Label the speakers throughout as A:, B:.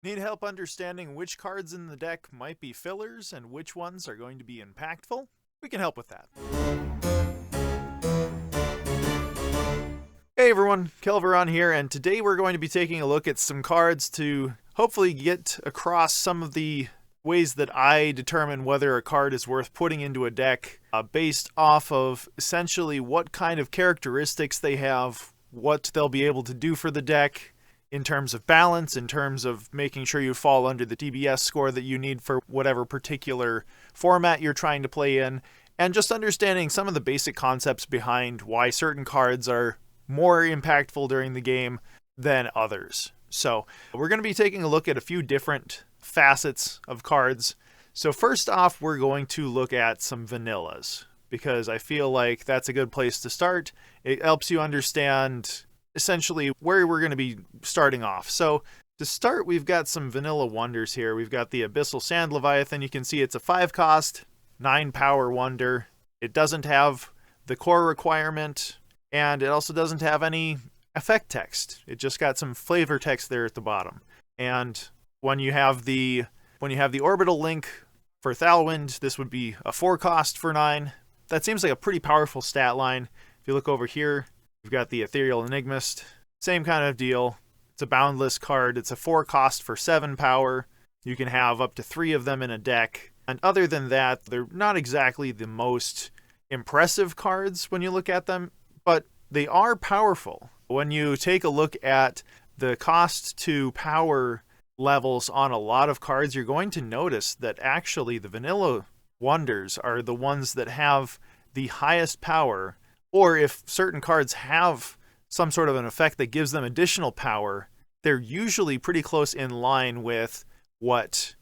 A: Need help understanding which cards in the deck might be fillers and which ones are going to be impactful? We can help with that. Hey everyone, Kel'varon here, and today we're going to be taking a look at some cards to hopefully get across some of the ways that I determine whether a card is worth putting into a deck based off of essentially what kind of characteristics they have, what they'll be able to do for the deck in terms of balance, in terms of making sure you fall under the DBS score that you need for whatever particular format you're trying to play in, and just understanding some of the basic concepts behind why certain cards are more impactful during the game than others. So we're going to be taking a look at a few different facets of cards. So first off, we're going to look at some vanillas, because I feel like that's a good place to start. It helps you understand essentially where we're going to be starting off. So to start, we've got some vanilla wonders here. We've got the Abyssal Sand Leviathan. You can see it's a 5-cost, 9-power wonder. It doesn't have the core requirement, and it also doesn't have any effect text. It just got some flavor text there at the bottom. And when you have the orbital link for Thalwind, this would be a 4-cost for 9. That seems like a pretty powerful stat line. If you look over here, we've got the Ethereal Enigmist. Same kind of deal. It's a boundless card. It's a 4-cost for 7 power. You can have up to 3 of them in a deck. And other than that, they're not exactly the most impressive cards when you look at them, but they are powerful. When you take a look at the cost to power levels on a lot of cards, you're going to notice that actually the vanilla wonders are the ones that have the highest power, or if certain cards have some sort of an effect that gives them additional power, they're usually pretty close in line with what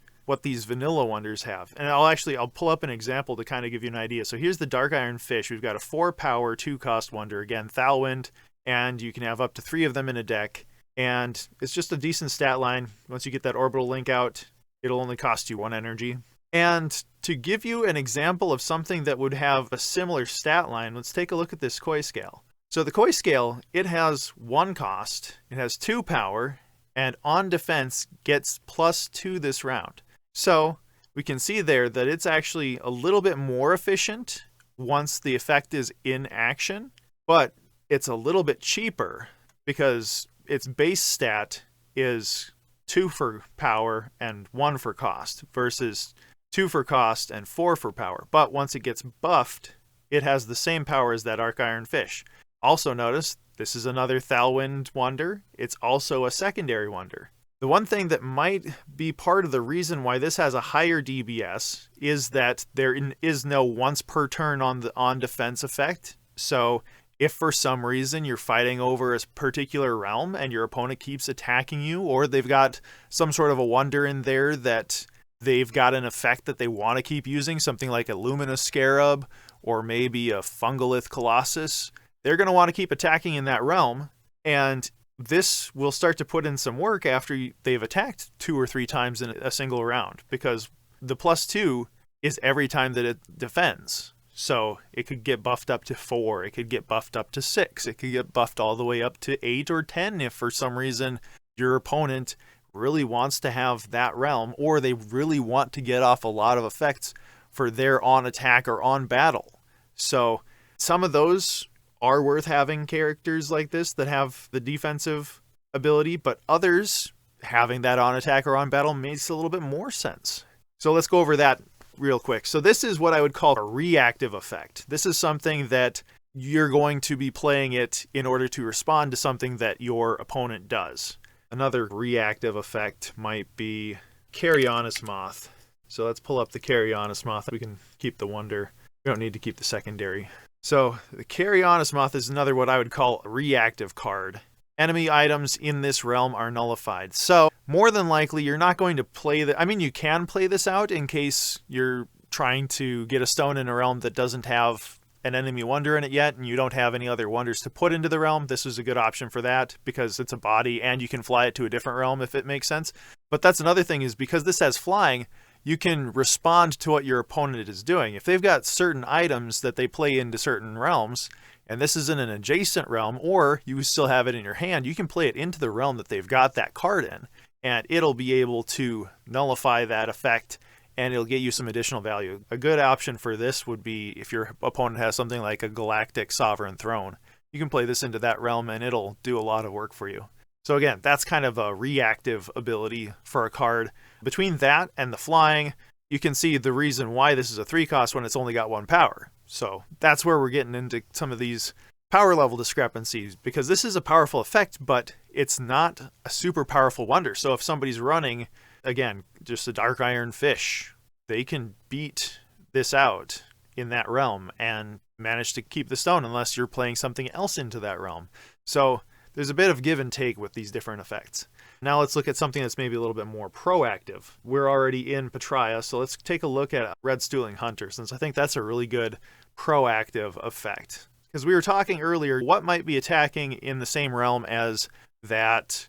A: these vanilla wonders have. And I'll pull up an example to kind of give you an idea. So here's the Dark Iron Fish. We've got a 4-power, 2-cost wonder. Again, Thalwind, and you can have up to 3 of them in a deck. And it's just a decent stat line. Once you get that orbital link out, it'll only cost you 1 energy. And to give you an example of something that would have a similar stat line, let's take a look at this Koi Scale. So the Koi Scale, it has 1 cost, it has 2 power, and on defense gets +2 this round. So we can see there that it's actually a little bit more efficient once the effect is in action, but it's a little bit cheaper because its base stat is 2 for power and 1 for cost versus 2 for cost and 4 for power. But once it gets buffed, it has the same power as that Dark Iron Fish. Also notice, this is another Thalwind wonder. It's also a secondary wonder. The one thing that might be part of the reason why this has a higher DBS is that there is no once per turn on defense effect. So if for some reason you're fighting over a particular realm and your opponent keeps attacking you, or they've got some sort of a wonder in there that they've got an effect that they want to keep using, something like a Luminous Scarab or maybe a Fungolith Colossus, they're going to want to keep attacking in that realm, and this will start to put in some work after they've attacked 2 or 3 times in a single round, because the +2 is every time that it defends. So it could get buffed up to 4, it could get buffed up to 6, it could get buffed all the way up to 8 or 10 if for some reason your opponent really wants to have that realm, or they really want to get off a lot of effects for their on attack or on battle. So some of those are worth having, characters like this that have the defensive ability, but others having that on attack or on battle makes a little bit more sense. So let's go over that real quick. So this is what I would call a reactive effect. This is something that you're going to be playing it in order to respond to something that your opponent does. Another reactive effect might be Carrionus Moth. So let's pull up the Carrionus Moth. We can keep the wonder. We don't need to keep the secondary. So the Carrionus Moth is another what I would call a reactive card. Enemy items in this realm are nullified. So more than likely you're not going to play you can play this out in case you're trying to get a stone in a realm that doesn't have an enemy wonder in it yet, and you don't have any other wonders to put into the realm. This is a good option for that because it's a body and you can fly it to a different realm if it makes sense. But that's another thing, is because this has flying, you can respond to what your opponent is doing. If they've got certain items that they play into certain realms, and this is in an adjacent realm, or you still have it in your hand, you can play it into the realm that they've got that card in. and it'll be able to nullify that effect, and it'll get you some additional value. A good option for this would be if your opponent has something like a Galactic Sovereign Throne. You can play this into that realm and it'll do a lot of work for you. So again, that's kind of a reactive ability for a card. Between that and the flying, you can see the reason why this is a 3-cost when it's only got 1 power. So that's where we're getting into some of these power level discrepancies, because this is a powerful effect, but it's not a super powerful wonder. So if somebody's running, again, just a Dark Iron Fish, they can beat this out in that realm and manage to keep the stone unless you're playing something else into that realm. So there's a bit of give and take with these different effects. Now let's look at something that's maybe a little bit more proactive. We're already in Patria, so let's take a look at Red Stooling Hunter, since I think that's a really good proactive effect. Because we were talking earlier, what might be attacking in the same realm as that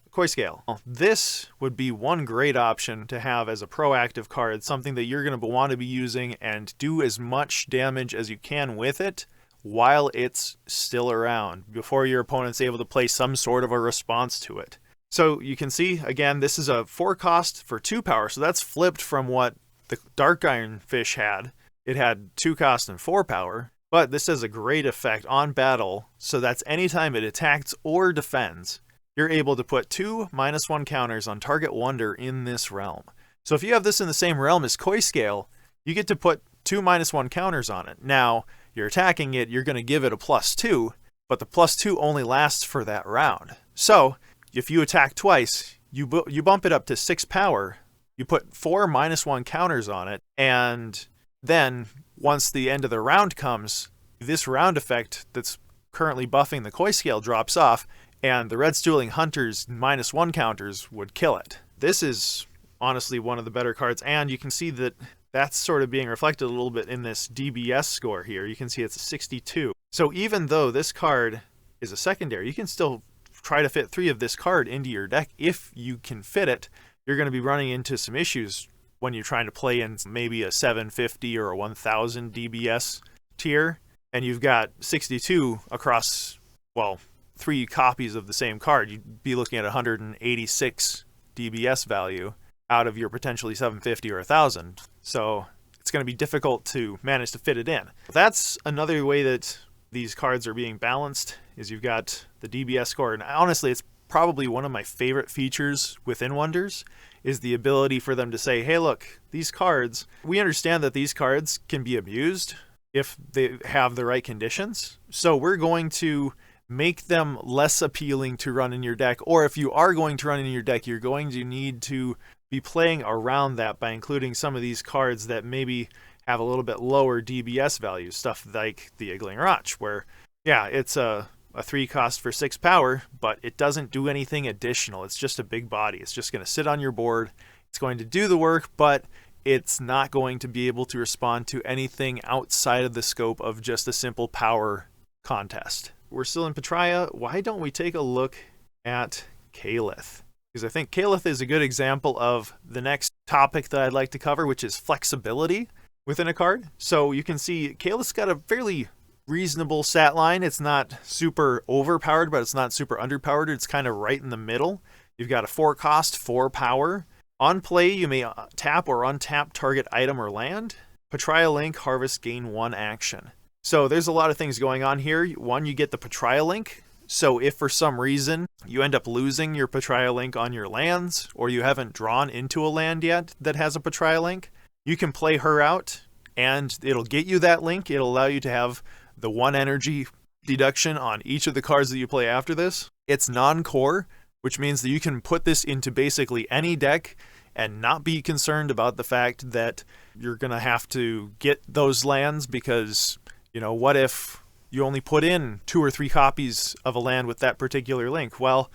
A: Koi Scale? Well, this would be one great option to have as a proactive card, something that you're going to want to be using and do as much damage as you can with it while it's still around, before your opponent's able to play some sort of a response to it. So you can see, again, this is a 4-cost for 2 power, so that's flipped from what the Dark Iron Fish had. It had 2 cost and 4 power, but this has a great effect on battle, so that's anytime it attacks or defends, you're able to put 2 -1 counters on target wonder in this realm. So if you have this in the same realm as Koi Scale, you get to put 2 -1 counters on it. Now, you're attacking it, you're going to give it a +2, but the +2 only lasts for that round. So if you attack twice, you bump it up to 6 power, you put 4 -1 counters on it, and then once the end of the round comes, this round effect that's currently buffing the Koi Scale drops off, and the Red Stooling Hunter's -1 counters would kill it. This is honestly one of the better cards, and you can see that that's sort of being reflected a little bit in this DBS score here. You can see it's a 62. So even though this card is a secondary, you can still try to fit 3 of this card into your deck. If you can fit it, you're going to be running into some issues when you're trying to play in maybe a 750 or a 1000 DBS tier, and you've got 62 across, well, 3 copies of the same card. You'd be looking at 186 DBS value out of your potentially 750 or 1000. So it's going to be difficult to manage to fit it in. That's another way that these cards are being balanced, is you've got the DBS score, and honestly it's probably one of my favorite features within Wonders, is the ability for them to say, hey look, these cards, we understand that these cards can be abused if they have the right conditions, so we're going to make them less appealing to run in your deck, or if you are going to run in your deck, you're going to need to be playing around that by including some of these cards that maybe have a little bit lower DBS values, stuff like the Iggling Roch, where, yeah, it's a 3-cost for 6 power, but it doesn't do anything additional. It's just a big body. It's just going to sit on your board. It's going to do the work, but it's not going to be able to respond to anything outside of the scope of just a simple power contest. We're still in Patria. Why don't we take a look at Kaleth? Because I think Kaleth is a good example of the next topic that I'd like to cover, which is flexibility within a card. So you can see Kaleth's got a fairly reasonable stat line. It's not super overpowered, but it's not super underpowered. It's kind of right in the middle. You've got a 4-cost, 4 power. On play, you may tap or untap target item or land. Patria Link, harvest, gain 1 action. So there's a lot of things going on here. One, you get the Patria Link. So if for some reason you end up losing your Patria Link on your lands, or you haven't drawn into a land yet that has a Patria Link, you can play her out and it'll get you that link. It'll allow you to have the 1 energy deduction on each of the cards that you play after this. It's non-core, which means that you can put this into basically any deck and not be concerned about the fact that you're going to have to get those lands, because, you know, what if you only put in 2 or 3 copies of a land with that particular link? Well,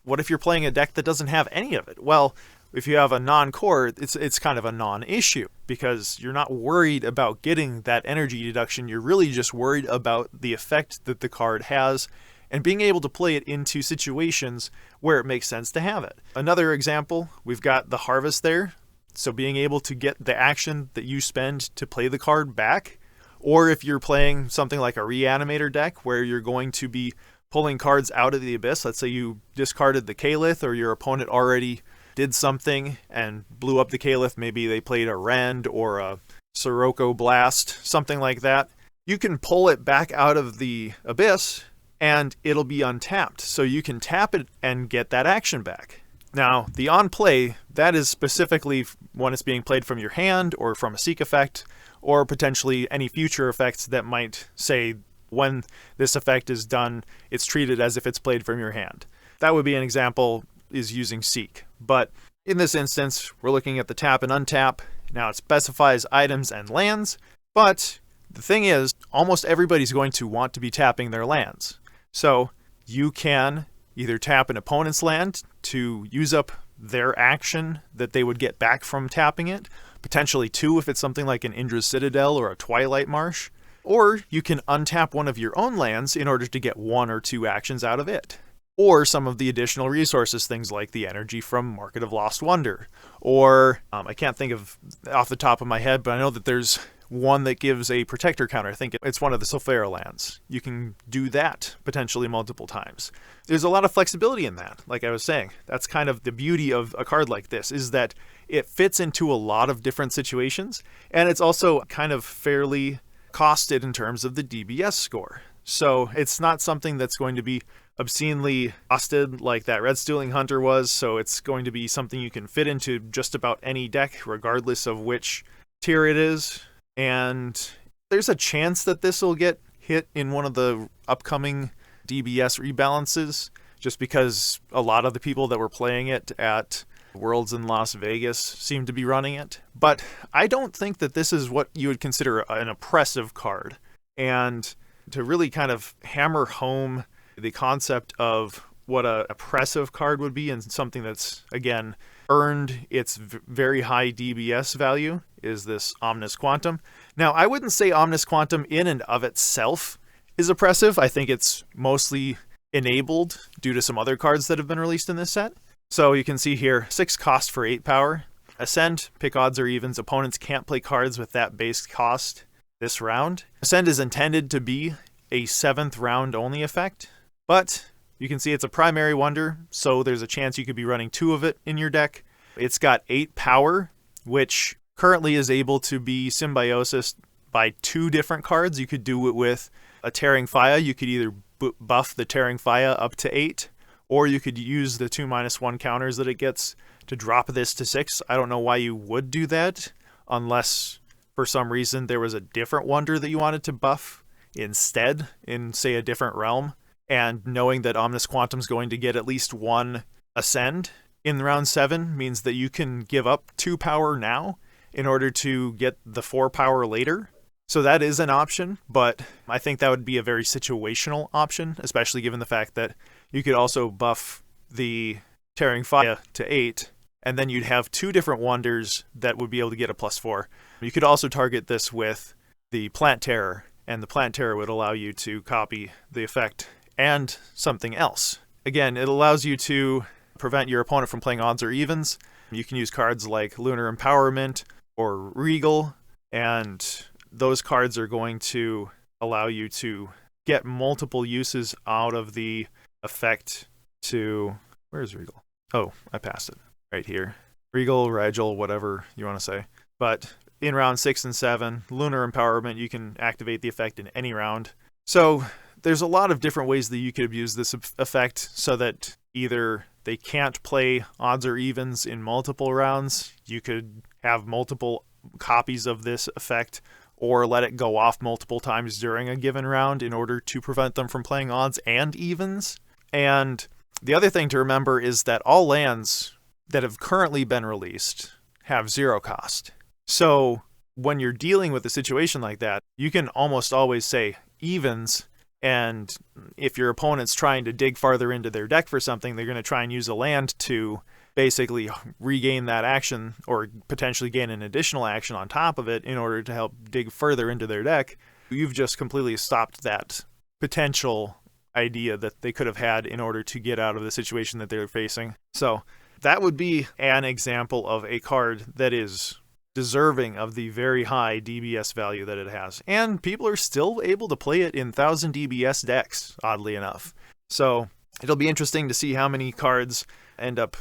A: what if you're playing a deck that doesn't have any of it? Well, if you have a non-core, it's kind of a non-issue, because you're not worried about getting that energy deduction. You're really just worried about the effect that the card has and being able to play it into situations where it makes sense to have it. Another example, we've got the harvest there. So being able to get the action that you spend to play the card back, or if you're playing something like a reanimator deck where you're going to be pulling cards out of the abyss. Let's say you discarded the Kaleth, or your opponent already did something and blew up the Caliph. Maybe they played a Rend or a Sirocco Blast, something like that. You can pull it back out of the Abyss and it'll be untapped. So you can tap it and get that action back. Now, the on play, that is specifically when it's being played from your hand or from a Seek effect, or potentially any future effects that might say when this effect is done, it's treated as if it's played from your hand. That would be an example is using Seek. But in this instance, we're looking at the tap and untap. Now it specifies items and lands, but the thing is, almost everybody's going to want to be tapping their lands. So you can either tap an opponent's land to use up their action that they would get back from tapping it, potentially two if it's something like an Indra's Citadel or a Twilight Marsh, or you can untap one of your own lands in order to get one or two actions out of it. Or some of the additional resources, things like the energy from Market of Lost Wonder. Or, I can't think of off the top of my head, but I know that there's one that gives a protector counter. I think it's one of the Sulfera lands. You can do that potentially multiple times. There's a lot of flexibility in that, like I was saying. That's kind of the beauty of a card like this, is that it fits into a lot of different situations, and it's also kind of fairly costed in terms of the DBS score. So it's not something that's going to be obscenely costed like that Red Stealing Hunter was, so it's going to be something you can fit into just about any deck, regardless of which tier it is. And there's a chance that this will get hit in one of the upcoming DBS rebalances, just because a lot of the people that were playing it at Worlds in Las Vegas seem to be running it. But I don't think that this is what you would consider an oppressive card. And to really kind of hammer home the concept of what an oppressive card would be and something that's, again, earned its very high DBS value is this Omnis Quantum. Now, I wouldn't say Omnis Quantum in and of itself is oppressive. I think it's mostly enabled due to some other cards that have been released in this set. So you can see here, 6 cost for 8 power. Ascend, pick odds or evens. Opponents can't play cards with that base cost this round. Ascend is intended to be a 7th round only effect, but you can see it's a primary wonder, so there's a chance you could be running 2 of it in your deck. It's got 8 power, which currently is able to be symbiosis by 2 different cards. You could do it with a Tearing Fire. You could either buff the Tearing Fire up to 8, or you could use the 2/1 counters that it gets to drop this to 6. I don't know why you would do that, unless for some reason there was a different wonder that you wanted to buff instead in, say, a different realm. And knowing that Omnis Quantum's going to get at least 1 Ascend in round 7 means that you can give up 2 power now in order to get the 4 power later. So that is an option, but I think that would be a very situational option, especially given the fact that you could also buff the Tearing Fire to 8, and then you'd have 2 different wonders that would be able to get a +4. You could also target this with the Plant Terror, and the Plant Terror would allow you to copy the effect and something else. Again, it allows you to prevent your opponent from playing odds or evens. You can use cards like Lunar Empowerment or Regal, and those cards are going to allow you to get multiple uses out of the effect to... Where's Regal? Oh, I passed it. Right here. Regal, Rigel, whatever you want to say. But in round 6 and 7, Lunar Empowerment, you can activate the effect in any round. So there's a lot of different ways that you could abuse this effect so that either they can't play odds or evens in multiple rounds, you could have multiple copies of this effect, or let it go off multiple times during a given round in order to prevent them from playing odds and evens. And the other thing to remember is that all lands that have currently been released have 0 cost. So when you're dealing with a situation like that, you can almost always say evens, and if your opponent's trying to dig farther into their deck for something, they're going to try and use a land to basically regain that action or potentially gain an additional action on top of it in order to help dig further into their deck. You've just completely stopped that potential idea that they could have had in order to get out of the situation that they're facing. So that would be an example of a card that is deserving of the very high DBS value that it has. And people are still able to play it in 1000 DBS decks, oddly enough. So it'll be interesting to see how many cards end up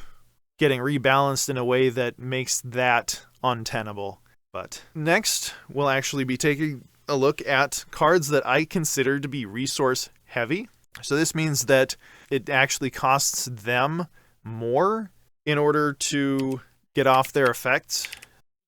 A: getting rebalanced in a way that makes that untenable. But next, we'll actually be taking a look at cards that I consider to be resource heavy. So this means that it actually costs them more in order to get off their effects.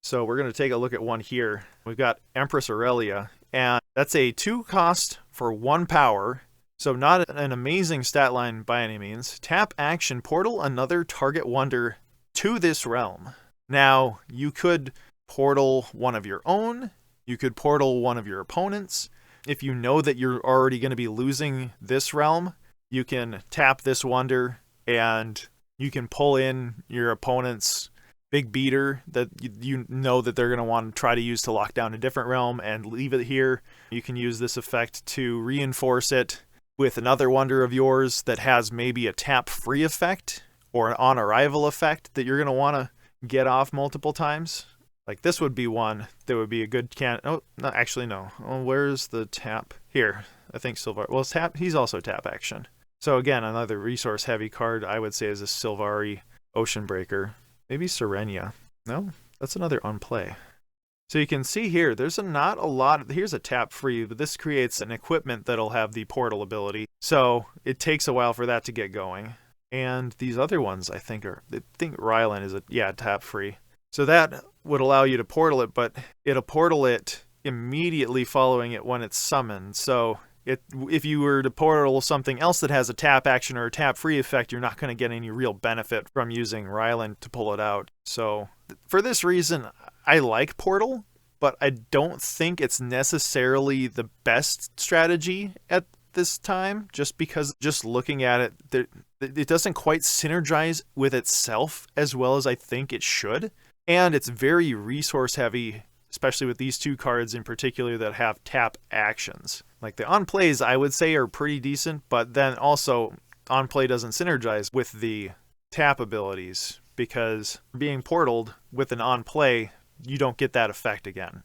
A: So we're going to take a look at one here. We've got Empress Aurelia, and that's a 2 cost for 1 power. So not an amazing stat line by any means. Tap action, portal another target wonder to this realm. Now, you could portal one of your own. You could portal one of your opponents. If you know that you're already going to be losing this realm, you can tap this wonder and you can pull in your opponent's big beater that you know that they're going to want to try to use to lock down a different realm and leave it here. You can use this effect to reinforce it with another wonder of yours that has maybe a tap-free effect or an on-arrival effect that you're going to want to get off multiple times. Like this would be one that would be a good Oh, no, actually no. Oh, where's the tap? Here, I think Sylvari. Well, it's tap. He's also tap action. So again, another resource-heavy card I would say is a Sylvari Oceanbreaker. Maybe Serenia. No, that's another unplay. So you can see here, there's not a lot. Here's a tap free, but this creates an equipment that'll have the portal ability. So it takes a while for that to get going. And these other ones, I think Rylan is tap free. So that would allow you to portal it, but it'll portal it immediately following it when it's summoned. So if you were to portal something else that has a tap action or a tap free effect, you're not going to get any real benefit from using Rylan to pull it out. So for this reason, I like Portal, but I don't think it's necessarily the best strategy at this time, just because just looking at it, it doesn't quite synergize with itself as well as I think it should. And it's very resource heavy, especially with these 2 cards in particular that have tap actions. Like the on-plays, I would say, are pretty decent, but then also on-play doesn't synergize with the tap abilities, because being portaled with an on-play, you don't get that effect again.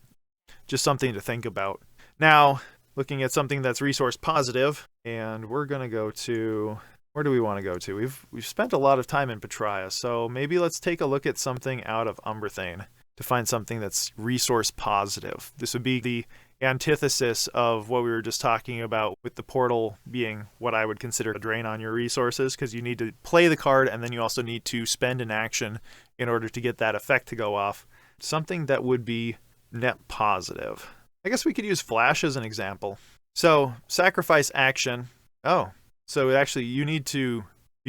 A: Just something to think about. Now, looking at something that's resource positive, and we're going to go to... Where do we want to go to? We've spent a lot of time in Petraea, so maybe let's take a look at something out of Umbrathane to find something that's resource positive. This would be the antithesis of what we were just talking about, with the portal being what I would consider a drain on your resources, because you need to play the card and then you also need to spend an action in order to get that effect to go off. Something that would be net positive. I guess we could use Flash as an example. So sacrifice action. Oh, so actually you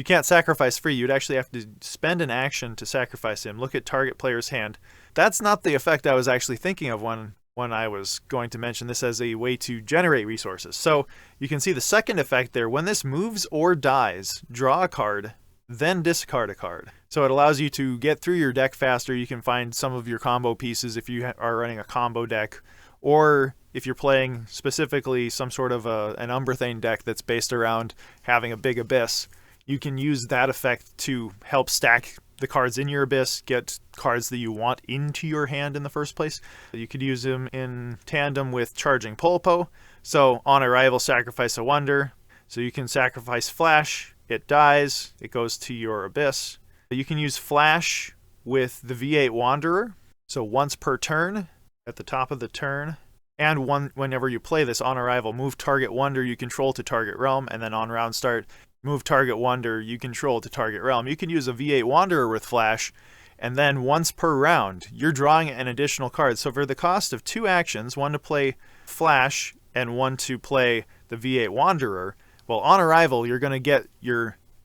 A: can't sacrifice free. You'd actually have to spend an action to sacrifice him. Look at target player's hand. That's not the effect I was actually thinking of when I was going to mention this as a way to generate resources. So you can see the second effect there. When this moves or dies, draw a card, then discard a card. So it allows you to get through your deck faster. You can find some of your combo pieces if you are running a combo deck, or if you're playing specifically some sort of an Umbrathane deck that's based around having a big abyss, you can use that effect to help stack the cards in your abyss, get cards that you want into your hand in the first place. You could use them in tandem with charging Polpo. So on arrival, sacrifice a wonder. So you can sacrifice Flash, it dies, it goes to your abyss. You can use Flash with the V8 Wanderer. So once per turn, at the top of the turn, and whenever you play this on arrival, move target wonder you control to target realm, and then on round start, move target wonder you control to target realm. You can use a V8 Wanderer with Flash, and then once per round, you're drawing an additional card. So for the cost of 2 actions, one to play Flash and one to play the V8 Wanderer, well, on arrival, you're going to get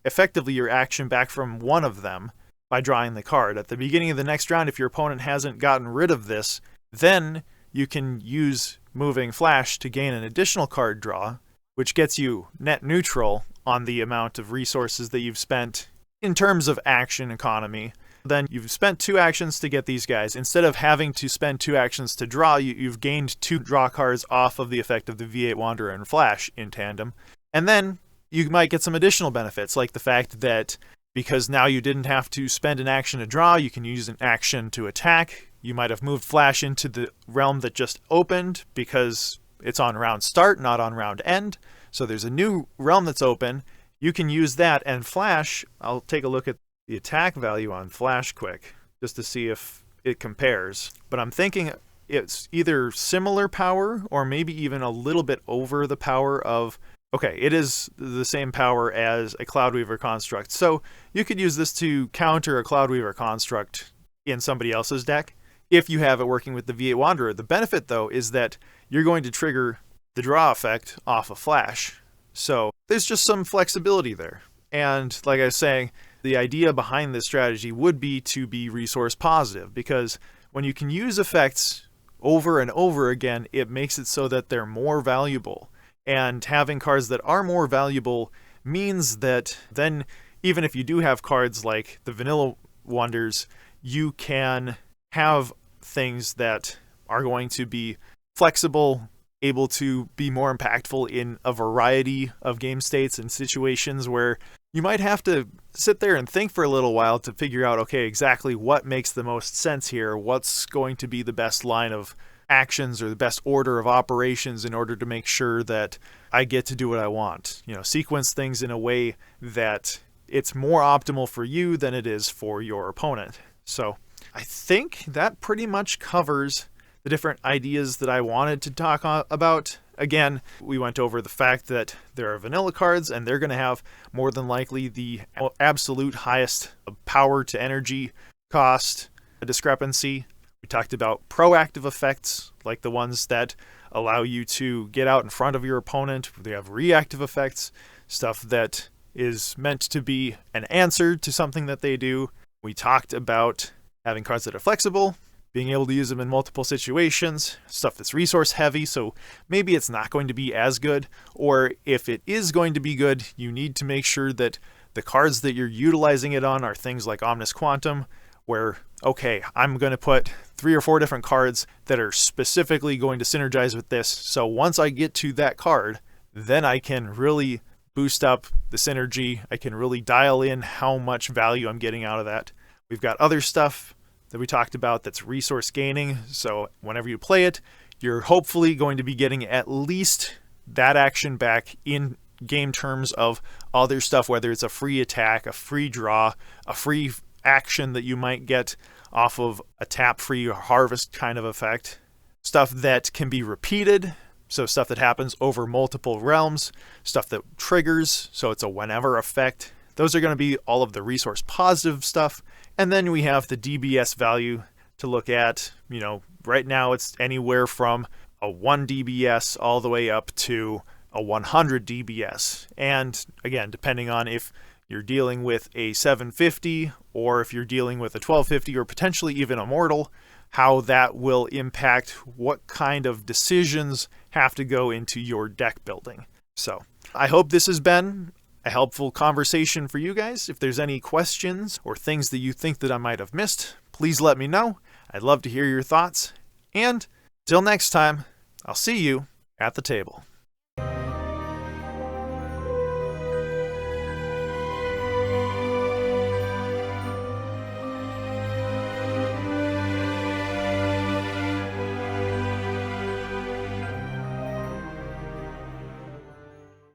A: effectively your action back from one of them by drawing the card. At the beginning of the next round, if your opponent hasn't gotten rid of this, then you can use moving Flash to gain an additional card draw, which gets you net neutral on the amount of resources that you've spent in terms of action economy. Then you've spent 2 actions to get these guys. Instead of having to spend 2 actions to draw, you've gained 2 draw cards off of the effect of the V8 Wanderer and Flash in tandem. And then you might get some additional benefits, like the fact that because now you didn't have to spend an action to draw, you can use an action to attack. You might have moved Flash into the realm that just opened because it's on round start, not on round end. So there's a new realm that's open. You can use that, and Flash, I'll take a look at the attack value on Flash Quick just to see if it compares. But I'm thinking it's either similar power or maybe even a little bit over the power of, okay, it is the same power as a Cloudweaver construct. So you could use this to counter a Cloudweaver construct in somebody else's deck if you have it working with the V8 Wanderer. The benefit, though, is that you're going to trigger the draw effect off of Flash. So there's just some flexibility there. And like I was saying, the idea behind this strategy would be to be resource positive, because when you can use effects over and over again, it makes it so that they're more valuable. And having cards that are more valuable means that then, even if you do have cards like the Vanilla Wonders, you can have things that are going to be flexible, able to be more impactful in a variety of game states and situations where you might have to sit there and think for a little while to figure out, okay, exactly what makes the most sense here, what's going to be the best line of actions or the best order of operations in order to make sure that I get to do what I want. You know, sequence things in a way that it's more optimal for you than it is for your opponent. So I think that pretty much covers the different ideas that I wanted to talk about. Again, we went over the fact that there are vanilla cards and they're going to have more than likely the absolute highest power to energy cost discrepancy. We talked about proactive effects, like the ones that allow you to get out in front of your opponent. They have reactive effects, stuff that is meant to be an answer to something that they do. We talked about having cards that are flexible, being able to use them in multiple situations, stuff that's resource heavy, so maybe it's not going to be as good, or if it is going to be good, you need to make sure that the cards that you're utilizing it on are things like Omnis Quantum, where, okay, I'm going to put 3 or 4 different cards that are specifically going to synergize with this, so once I get to that card, then I can really boost up the synergy, I can really dial in how much value I'm getting out of that. We've got other stuff that we talked about that's resource gaining, so whenever you play it, you're hopefully going to be getting at least that action back in game terms of other stuff, whether it's a free attack, a free draw, a free action that you might get off of a tap-free or harvest kind of effect, stuff that can be repeated, so stuff that happens over multiple realms, stuff that triggers, so it's a whenever effect. Those are going to be all of the resource positive stuff. And then we have the DBS value to look at. You know, right now it's anywhere from a 1 DBS all the way up to a 100 DBS. And again, depending on if you're dealing with a 750 or if you're dealing with a 1250 or potentially even a Mortal, how that will impact what kind of decisions have to go into your deck building. So I hope this has been a helpful conversation for you guys. If there's any questions or things that you think that I might have missed, please let me know. I'd love to hear your thoughts. And till next time, I'll see you at the table.